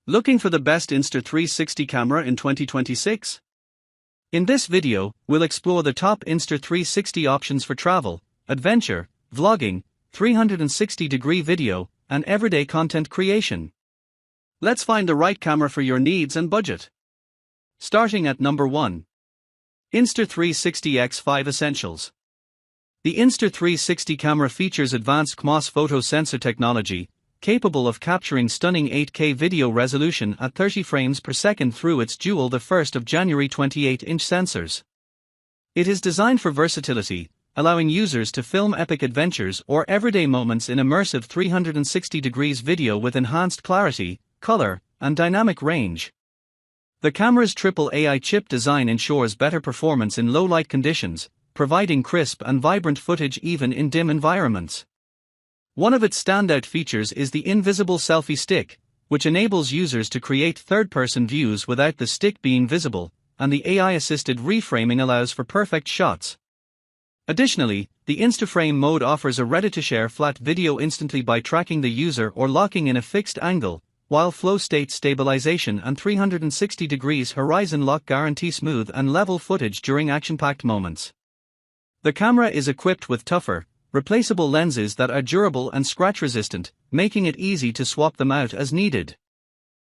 Looking for the best Insta360 camera in 2026? In this video, we'll explore the top Insta360 options for travel, adventure, vlogging, 360-degree video, and everyday content creation. Let's find the right camera for your needs and budget. Starting at number 1. Insta360 X5 Essentials. The Insta360 camera features advanced CMOS photo sensor technology, capable of capturing stunning 8K video resolution at 30 frames per second through its dual 1st of January 28-inch sensors. It is designed for versatility, allowing users to film epic adventures or everyday moments in immersive 360 degrees video with enhanced clarity, color, and dynamic range. The camera's triple AI chip design ensures better performance in low-light conditions, providing crisp and vibrant footage even in dim environments. One of its standout features is the invisible selfie stick, which enables users to create third-person views without the stick being visible, and the AI-assisted reframing allows for perfect shots. Additionally, the Instaframe mode offers a ready-to-share flat video instantly by tracking the user or locking in a fixed angle, while flow state stabilization and 360 degrees horizon lock guarantee smooth and level footage during action-packed moments. The camera is equipped with tougher, replaceable lenses that are durable and scratch-resistant, making it easy to swap them out as needed.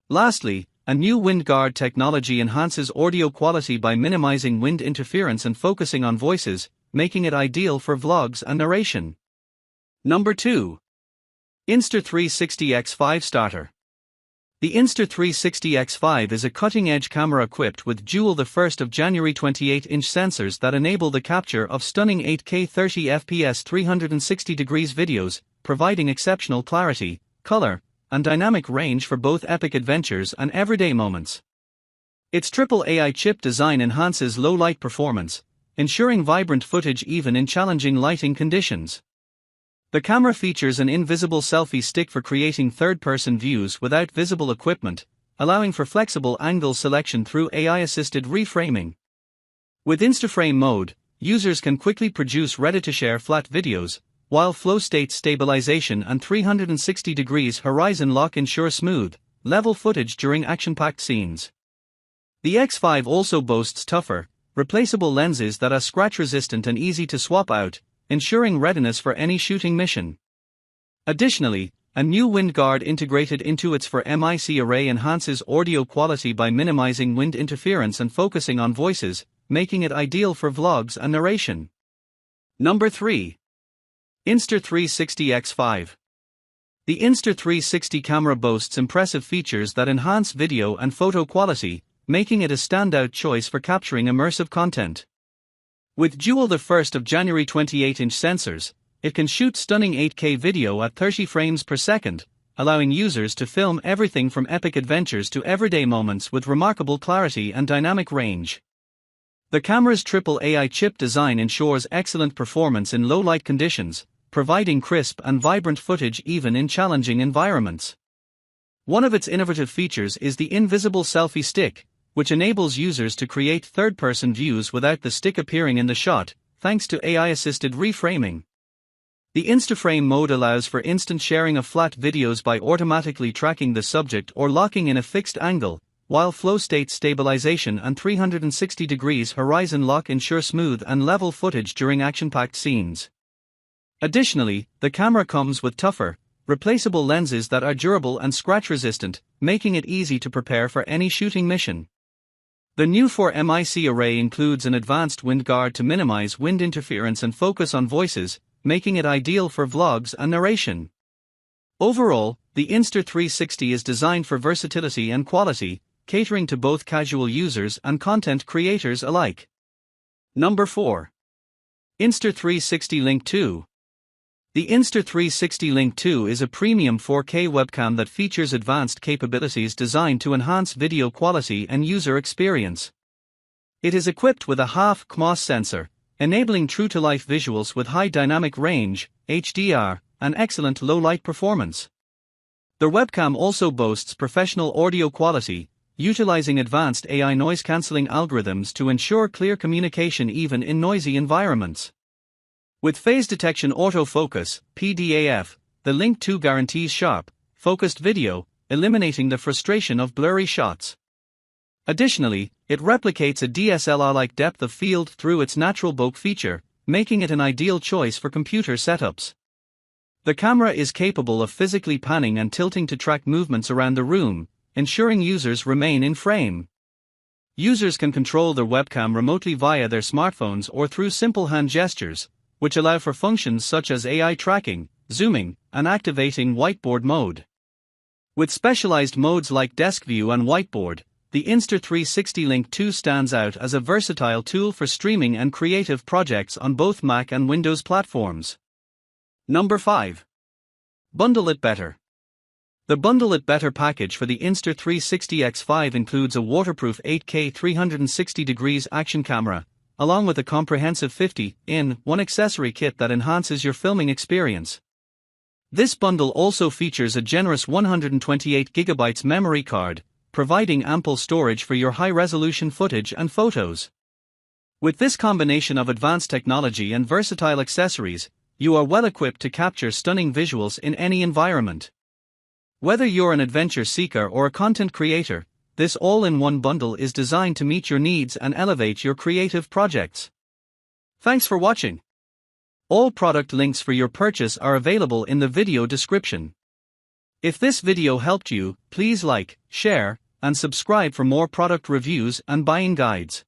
Lastly, a new wind guard technology enhances audio quality by minimizing wind interference and focusing on voices, making it ideal for vlogs and narration. Number 2. Insta360 X5 Starter. The Insta360 X5 is a cutting-edge camera equipped with dual 1st of January 28-inch sensors that enable the capture of stunning 8K 30 fps 360 degrees videos, providing exceptional clarity, color, and dynamic range for both epic adventures and everyday moments. Its triple AI chip design enhances low-light performance, ensuring vibrant footage even in challenging lighting conditions. The camera features an invisible selfie stick for creating third-person views without visible equipment, allowing for flexible angle selection through AI-assisted reframing. With Instaframe mode, users can quickly produce ready-to-share flat videos, while flow state stabilization and 360 degrees horizon lock ensure smooth, level footage during action-packed scenes. The X5 also boasts tougher, replaceable lenses that are scratch-resistant and easy to swap out, ensuring readiness for any shooting mission. Additionally, a new wind guard integrated into its mic array enhances audio quality by minimizing wind interference and focusing on voices, making it ideal for vlogs and narration. Number 3. Insta360 X5. The Insta360 camera boasts impressive features that enhance video and photo quality, making it a standout choice for capturing immersive content. With dual 1st of January 28-inch sensors, it can shoot stunning 8K video at 30 frames per second, allowing users to film everything from epic adventures to everyday moments with remarkable clarity and dynamic range. The camera's triple AI chip design ensures excellent performance in low-light conditions, providing crisp and vibrant footage even in challenging environments. One of its innovative features is the invisible selfie stick, which enables users to create third-person views without the stick appearing in the shot, thanks to AI-assisted reframing. The Instaframe mode allows for instant sharing of flat videos by automatically tracking the subject or locking in a fixed angle, while flow state stabilization and 360 degrees horizon lock ensure smooth and level footage during action-packed scenes. Additionally, the camera comes with tougher, replaceable lenses that are durable and scratch-resistant, making it easy to prepare for any shooting mission. The new mic array includes an advanced wind guard to minimize wind interference and focus on voices, making it ideal for vlogs and narration. Overall, the Insta360 is designed for versatility and quality, catering to both casual users and content creators alike. Number 4. Insta360 Link 2. The Insta360 Link 2 is a premium 4K webcam that features advanced capabilities designed to enhance video quality and user experience. It is equipped with a half CMOS sensor, enabling true-to-life visuals with high dynamic range, HDR, and excellent low-light performance. The webcam also boasts professional audio quality, utilizing advanced AI noise-canceling algorithms to ensure clear communication even in noisy environments. With phase detection autofocus, PDAF, the Link 2 guarantees sharp, focused video, eliminating the frustration of blurry shots. Additionally, it replicates a DSLR-like depth of field through its natural bokeh feature, making it an ideal choice for computer setups. The camera is capable of physically panning and tilting to track movements around the room, ensuring users remain in frame. Users can control their webcam remotely via their smartphones or through simple hand gestures, which allow for functions such as AI tracking, zooming, and activating whiteboard mode. With specialized modes like Desk View and Whiteboard, the Insta360 Link 2 stands out as a versatile tool for streaming and creative projects on both Mac and Windows platforms. Number 5. Bundle It Better. The Bundle It Better package for the Insta360 X5 includes a waterproof 8K 360° action camera, along with a comprehensive 50-in-1 accessory kit that enhances your filming experience. This bundle also features a generous 128GB memory card, providing ample storage for your high-resolution footage and photos. With this combination of advanced technology and versatile accessories, you are well equipped to capture stunning visuals in any environment. Whether you're an adventure seeker or a content creator, this all-in-one bundle is designed to meet your needs and elevate your creative projects. Thanks for watching. All product links for your purchase are available in the video description. If this video helped you, please like, share, and subscribe for more product reviews and buying guides.